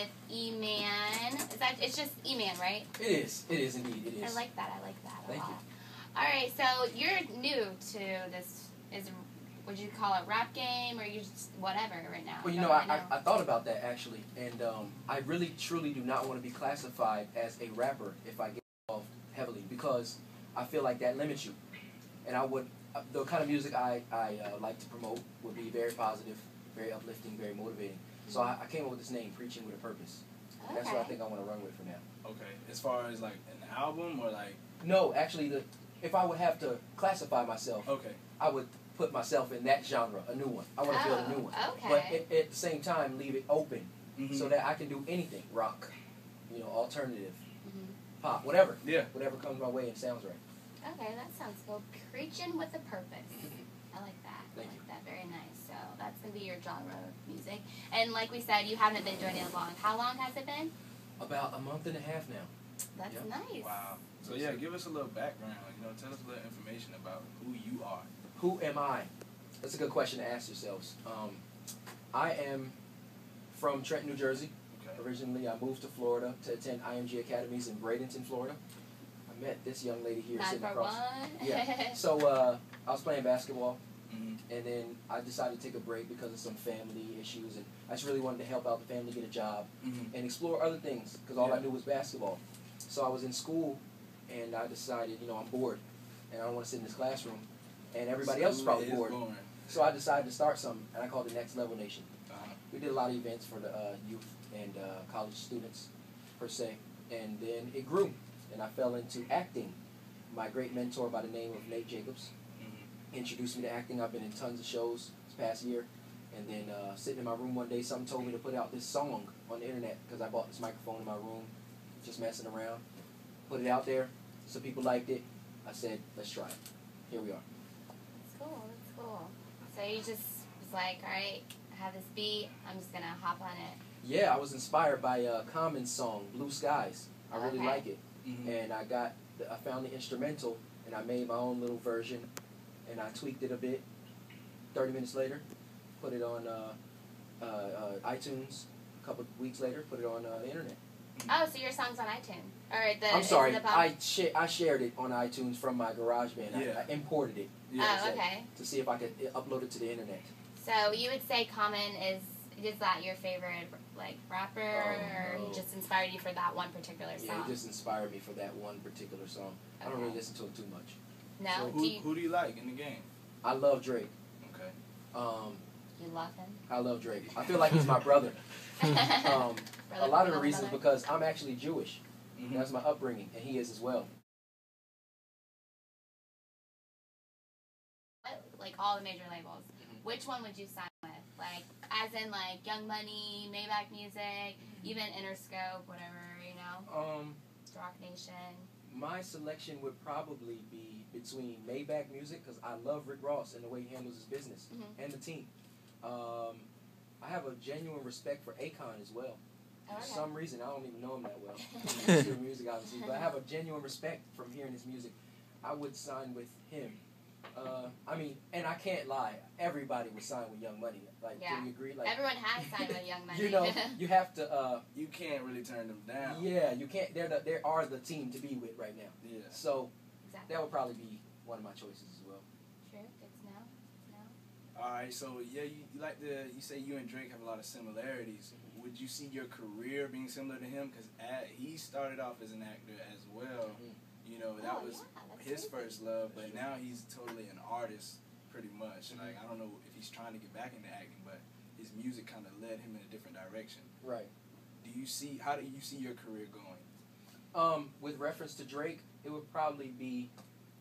with EMAN. It's just EMAN, right? It is. It is indeed. It is. I like that. I like that a Thank lot. you. All right, so you're new to this. Would you call it rap game, or you just whatever right now? Well, you know, I thought about that actually, and I really truly do not want to be classified as a rapper if I get involved heavily, because I feel like that limits you. And I would, the kind of music I like to promote would be very positive, very uplifting, very motivating. So I came up with this name, Preaching with a Purpose. And that's what I think I want to run with for now. Okay. As far as like an album or like? No, actually, if I would have to classify myself, I would put myself in that genre, a new one. I want to build a new one. Okay. But at the same time, leave it open so that I can do anything, rock, you know, alternative, pop, whatever. Yeah. Whatever comes my way and sounds right. Okay, that sounds cool. Preaching with a purpose. I like that. Thank I you. like that. Very nice. So that's going to be your genre of music. And like we said, you haven't been doing it long. How long has it been? About a month and a half now. That's nice. Wow. So yeah, give us a little background. You know, tell us a little information about who you are. Who am I? That's a good question to ask yourselves. I am from Trenton, New Jersey. Originally, I moved to Florida to attend IMG Academies in Bradenton, Florida. I met this young lady here sitting across. Yeah. So I was playing basketball, and then I decided to take a break because of some family issues, and I just really wanted to help out the family get a job and explore other things because all I knew was basketball. So I was in school, and I decided, you know, I'm bored, and I don't want to sit in this classroom, and everybody else is probably bored. So I decided to start something, and I called it Next Level Nation. We did a lot of events for the youth and college students, per se, and then it grew, and I fell into acting. My great mentor by the name of Nate Jacobs introduced me to acting. I've been in tons of shows this past year, and then sitting in my room one day, someone told me to put out this song on the internet because I bought this microphone in my room, just messing around. Put it out there, some people liked it. I said, let's try it. Here we are. That's cool. That's cool. So you just was like, all right, I have this beat, I'm just going to hop on it. Yeah, I was inspired by Common's song, Blue Skies. I really like it. And I found the instrumental, and I made my own little version, and I tweaked it a bit. 30 minutes later, put it on iTunes. A couple of weeks later, put it on the internet. Oh, so your song's on iTunes? I'm sorry, I shared it on iTunes from my GarageBand. I imported it. To see if I could upload it to the internet. So you would say Common is that your favorite like rapper, or he just inspired you for that one particular song? Yeah, he just inspired me for that one particular song. I don't really listen to it too much. No? So who do you like in the game? I love Drake. Okay. You love him? I love Drake. I feel like he's my brother. A lot of the reasons because I'm actually Jewish. That's my upbringing, and he is as well. Like all the major labels, which one would you sign with? Like, as in like Young Money, Maybach Music, even Interscope, whatever, you know? Rock Nation. My selection would probably be between Maybach Music, because I love Rick Ross and the way he handles his business, and the team. I have a genuine respect for Akon as well. For some reason, I don't even know him that well. He's doing music, obviously, but I have a genuine respect from hearing his music. I would sign with him. I mean, and I can't lie. Everybody would sign with Young Money. Like, do you agree? Like, everyone has signed with Young Money. You know, you have to. You can't really turn them down. Yeah, you can't. They are the team to be with right now. Yeah. So that would probably be one of my choices as well. True. Good to know. All right. So yeah, you say you and Drake have a lot of similarities. Would you see your career being similar to him? Because he started off as an actor as well. You know, that was his first love, but now he's totally an artist, pretty much. Like, I don't know if he's trying to get back into acting, but his music kind of led him in a different direction. Right. How do you see your career going? With reference to Drake, it would probably be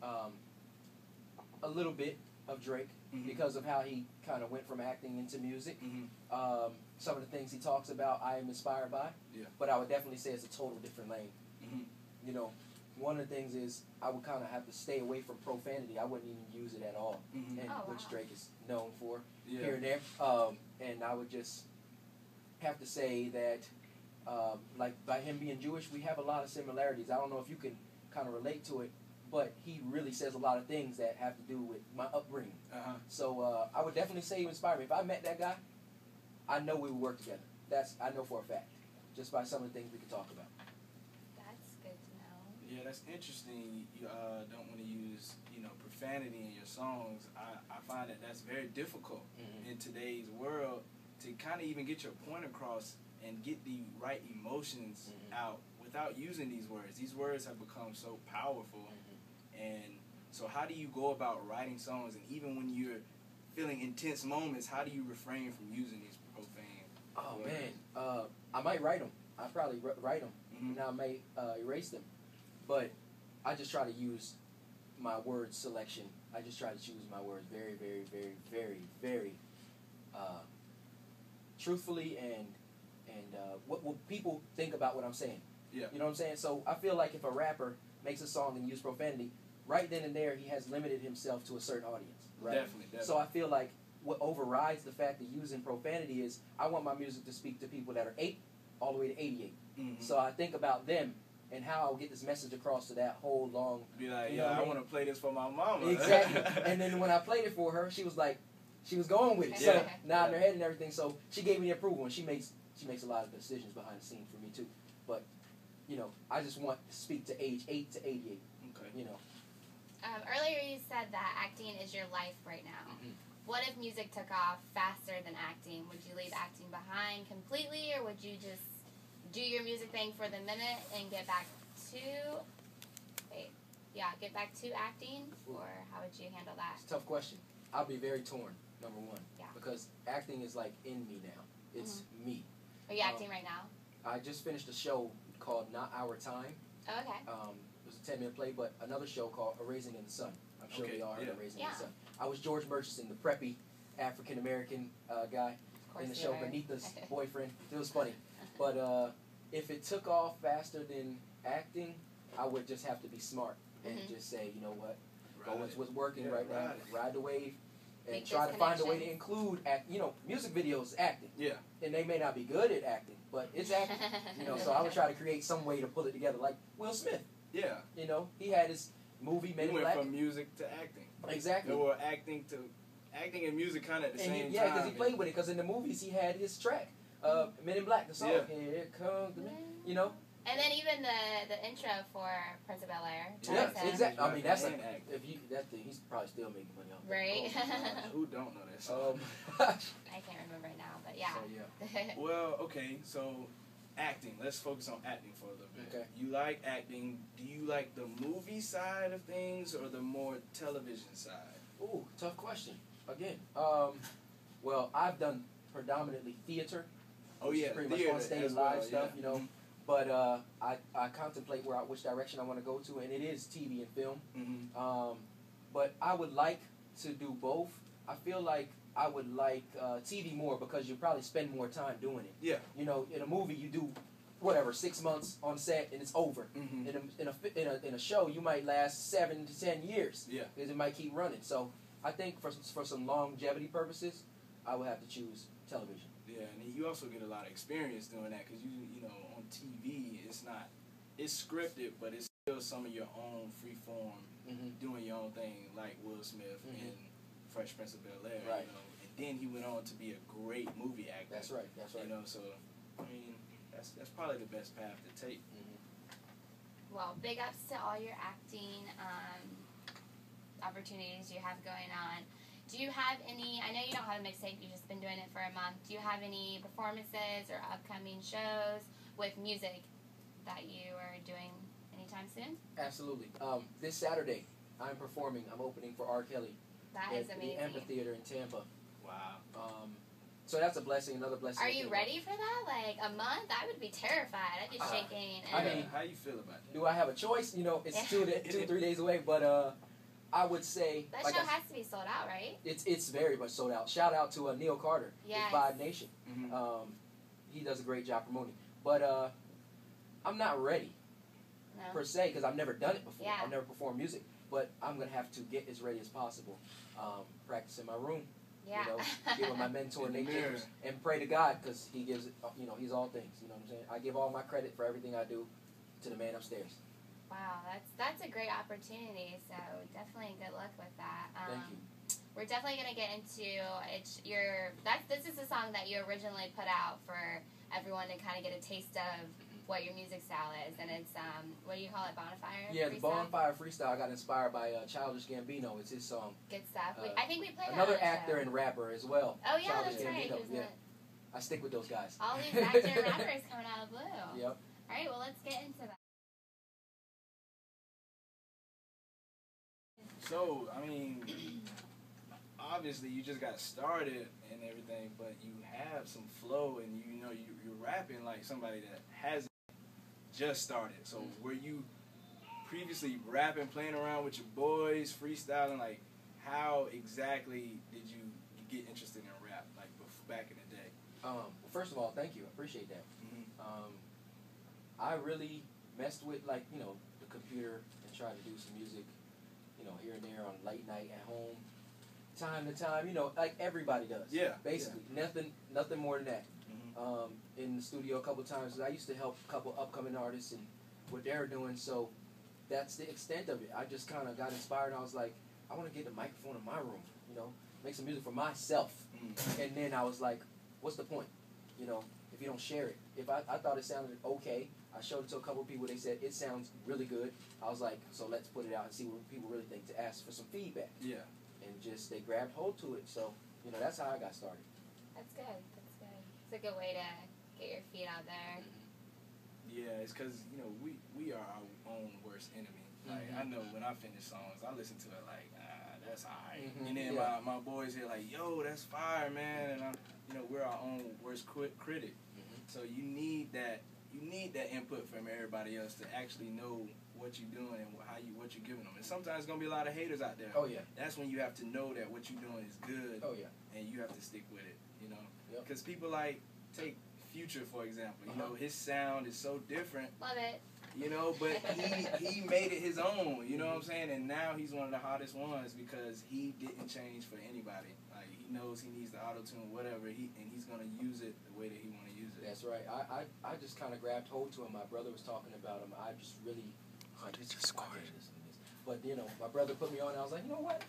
a little bit of Drake because of how he kind of went from acting into music. Some of the things he talks about, I am inspired by. Yeah. But I would definitely say it's a total different lane. You know, one of the things is I would kind of have to stay away from profanity. I wouldn't even use it at all, which Drake is known for here and there. And I would just have to say that, like, by him being Jewish, we have a lot of similarities. I don't know if you can kind of relate to it, but he really says a lot of things that have to do with my upbringing. So I would definitely say he inspired me. If I met that guy, I know we would work together. I know for a fact. just by some of the things we can talk about. That's good to know. Yeah, that's interesting. You don't want to use, profanity in your songs. I find that that's very difficult in today's world to kind of even get your point across and get the right emotions out without using these words. These words have become so powerful. And so how do you go about writing songs, and even when you're feeling intense moments, how do you refrain from using these profane words? Man, I might write them. I probably write them, and I may erase them. But I just try to use my word selection. I just try to choose my words very, very, very, very, very truthfully, and what will people think about what I'm saying. Yeah. You know what I'm saying? So I feel like if a rapper makes a song and uses profanity, right then and there he has limited himself to a certain audience. Right? Definitely. So I feel like what overrides the fact of using profanity is I want my music to speak to people that are 8 all the way to 88. So I think about them and how I'll get this message across to that whole long... Be like, I want to play this for my mama. Exactly. And then when I played it for her, she was like, she was going with it. So nodding her head and everything. So she gave me the approval, and she makes a lot of decisions behind the scenes for me too. But, I just want to speak to age 8 to 88. Okay. Earlier you said that acting is your life right now. What if music took off faster than acting? Would you leave acting behind completely, or would you just do your music thing for the minute and get back to acting? Or how would you handle that? It's a tough question. I'll be very torn, number one. Yeah. Because acting is like in me now. It's me. Are you acting right now? I just finished a show called Not Our Time. Oh, okay. It was a 10-minute play, but another show called A Raising in the Sun. I'm sure we all heard of Raising in the Sun. I was George Murchison, the preppy African-American guy in the show, Benita's boyfriend. It was funny. But if it took off faster than acting, I would just have to be smart and just say, you know what, go with what's working right now, ride the wave, and try to find a way to include, music videos, acting. Yeah. And they may not be good at acting, but it's acting. So I would try to create some way to pull it together, like Will Smith. Yeah. He had his movie Men in Black. He went from music to acting. Exactly. Or acting and music kind of at the same time. Yeah, because he played with it. Because in the movies he had his track, Men in Black, the song. Here comes the men. And then even the intro for Prince of Bel-Air. Yeah, exactly. I mean, that's he's probably still making money off. Right. Who don't know that song? I can't remember right now, but yeah. So, yeah. Well, okay, so acting. Let's focus on acting for a little bit. Okay. You like acting. Do you like the movie side of things or the more television side? Ooh, tough question. Again, well, I've done predominantly theater. Oh yeah, pretty much on stage live stuff, But I contemplate which direction I want to go to, and it is TV and film. But I would like to do both. I feel like I would like TV more because you probably spend more time doing it. Yeah. In a movie you do 6 months on set and it's over. In a show you might last 7 to 10 years. Yeah. Because it might keep running. So I think for some longevity purposes, I would have to choose television. Yeah, and you also get a lot of experience doing that because on TV it's scripted, but it's still some of your own free form, doing your own thing, like Will Smith in Fresh Prince of Bel-Air. Right. And then he went on to be a great movie actor. That's right. So I mean that's probably the best path to take. Well, big ups to all your acting opportunities you have going on. Do you have any, I know you don't have a mixtape, you've just been doing it for a month. Do you have any performances or upcoming shows with music that you are doing anytime soon? Absolutely. This Saturday, I'm opening for R. Kelly. That is amazing. The Amphitheater in Tampa. Wow. So that's a blessing, another blessing. Are you ready for that? Like a month? I would be terrified. I'd be shaking. I mean, how you feel about that? Do I have a choice? It's 2-3 days away, but I would say that show has to be sold out, right? It's very much sold out. Shout out to Neil Carter, with Vibe Nation. He does a great job promoting. But I'm not ready per se because I've never done it before. I've never performed music, but I'm gonna have to get as ready as possible. Practice in my room. Give him my mentor nature and pray to God because He gives it. He's all things. You know what I'm saying? I give all my credit for everything I do to the man upstairs. Wow, that's a great opportunity. So definitely good luck with that. Thank you. We're definitely gonna get into this is a song that you originally put out for everyone to kind of get a taste of what your music style is. And it's, what do you call it, Bonfire? Yeah, the Freestyle? Bonfire Freestyle got inspired by Childish Gambino. It's his song. Good stuff. I think we played another that on the actor show. and rapper as well. Oh, yeah, Childish that's right. Gambino. He was Yeah. I stick with those guys. all these actor and rappers coming out of the blue. Yep. All right, well, let's get into that. So, I mean, obviously you just got started and everything, but you have some flow and you know you're rapping like somebody that hasn't just started. So were you previously rapping, playing around with your boys, freestyling? Like, how exactly did you get interested in rap, like back in the day? Well, first of all, thank you. I appreciate that. I really messed with, like, you know, the computer and tried to do some music, you know, here and there on late night at home, time to time, you know, like everybody does. Yeah. Basically, nothing more than that. In the studio a couple times. I used to help a couple upcoming artists and what they're doing, so that's the extent of it. I just kind of got inspired, and I was like, I want to get the microphone in my room, you know, make some music for myself. And then I was like, what's the point, you know, if you don't share it? If I thought it sounded okay, I showed it to a couple of people, they said, it sounds really good. I was like, so let's put it out and see what people really think, to ask for some feedback. Yeah. And just, they grabbed hold to it, so, you know, that's how I got started. That's good. That's good. It's a good way to get your feet out there. Yeah, it's because, you know, we are our own worst enemy. Like, I know when I finish songs, I listen to it like, that's all right. And then my boys here like, yo, that's fire, man. And I'm, you know, we're our own worst critic. So you need that input from everybody else to actually know what you're doing and what you're giving them. And sometimes there's gonna be a lot of haters out there. Oh yeah. That's when you have to know that what you're doing is good. Oh yeah. And you have to stick with it. You know, Yep. because people like take Future for example. You know, his sound is so different. Love it. You know, but he made it his own, you know what I'm saying? And now he's one of the hottest ones because he didn't change for anybody. Like, he knows he needs the auto-tune, whatever, and he's going to use it the way that he want to use it. That's right. I just kind of grabbed hold to him. My brother was talking about him. I just really... But, you know, my brother put me on, and I was like, you know what?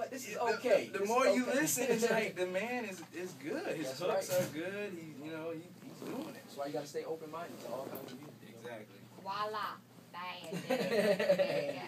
This is okay. The more you listen, it's like, the man is good. His That's hooks right. are good. He's doing it. That's why you got to stay open-minded to all kinds of music. Exactly. Voila. Bang. There you go.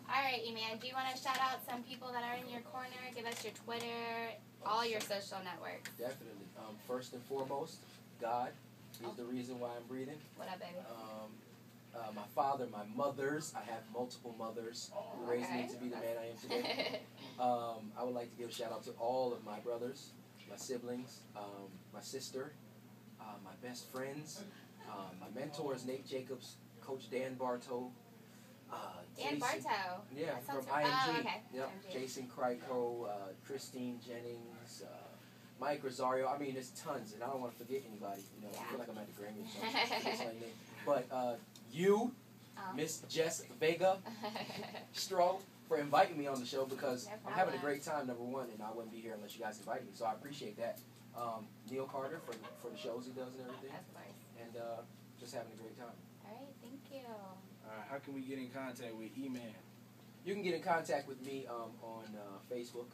All right, Eman, do you want to shout out some people that are in your corner? Give us your Twitter, all your social networks. Definitely. First and foremost, God is the reason why I'm breathing. What up, baby? My father, my mothers. I have multiple mothers who raised me to be the man I am today. I would like to give a shout out to all of my brothers, my siblings, my sister, my best friends, my mentors, Nate Jacobs, Coach Dan Bartow. Dan Jason, Bartow. Yeah, That from sounds IMG. Oh, okay. Yep. IMG. Jason Kryko, Christine Jennings, Mike Rosario. I mean, there's tons, and I don't want to forget anybody. You know, I feel like I'm at the Grammy or something. But you, Miss Jess Vega Stroh, for inviting me on the show because I'm having a great time, number one, and I wouldn't be here unless you guys invited me. So I appreciate that. Neil Carter for the shows he does and everything. Of course. And just having a great time. All right, thank you. All right, how can we get in contact with E-Man? You can get in contact with me on Facebook,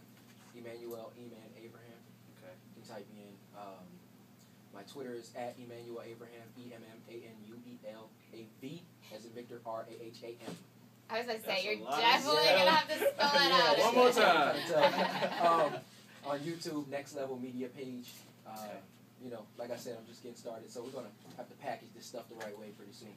Emmanuel Avraham. Okay. You can type me in. My Twitter is at Emmanuel Avraham, EMMANUELAV, as in Victor, RAHAM. I was going to say, That's you're a lot of definitely stuff. going to have to spell that out. One more time. On YouTube, Next Level Media page. You know, like I said, I'm just getting started, so we're going to have to package this stuff the right way pretty soon.